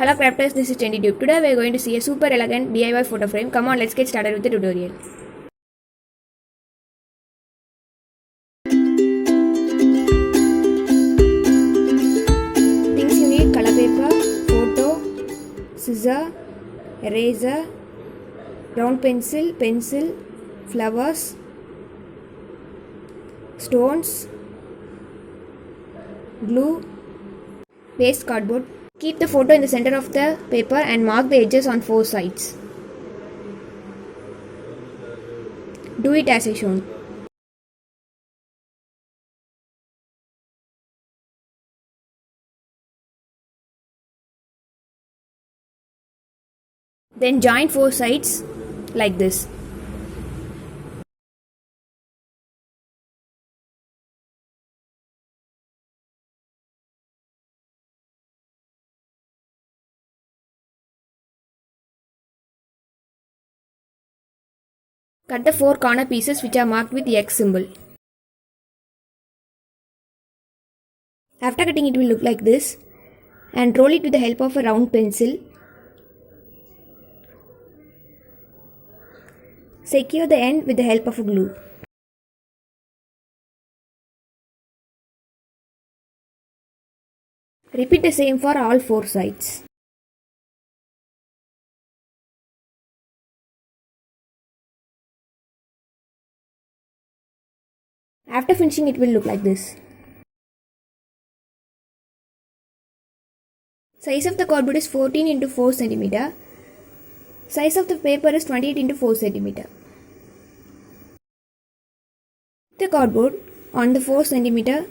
Hello crafters, this is TendyTube. Today we are going to see a super elegant DIY photo frame. Come on, let's get started with the tutorial. Things you need: color paper, photo, scissor, eraser, round pencil, flowers, stones, glue, paste cardboard. Keep the photo in the center of the paper and mark the edges on 4 sides. Do it as I shown. Then join 4 sides like this. Cut the 4 corner pieces which are marked with the X symbol. After cutting, it will look like this, and roll it with the help of a round pencil. Secure the end with the help of a glue. Repeat the same for all 4 sides. After finishing, it will look like this. Size of the cardboard is 14 into 4 cm. Size of the paper is 28 into 4 cm. The cardboard on the 4 cm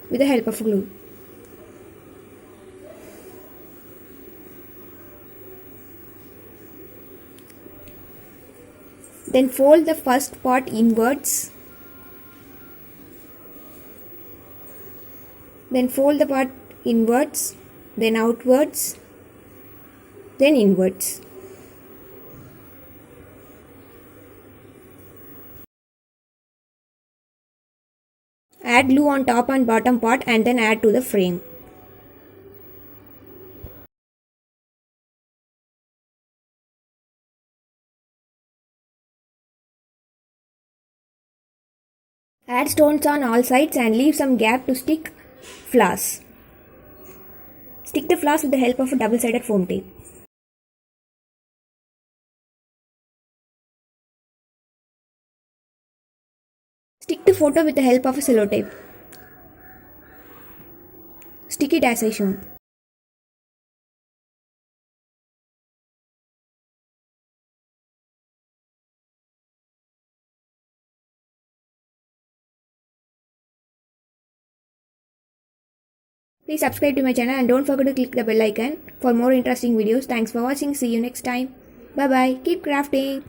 with the help of glue. Then fold the first part inwards. Then fold the part inwards, then outwards, then inwards. Add glue on top and bottom part and then add to the frame. Add stones on all sides and leave some gap to stick flowers. Stick the flowers with the help of a double-sided foam tape. Stick the photo with the help of a cello tape. Stick it as I shown. Please subscribe to my channel and don't forget to click the bell icon for more interesting videos. Thanks for watching. See you next time. Bye bye. Keep crafting.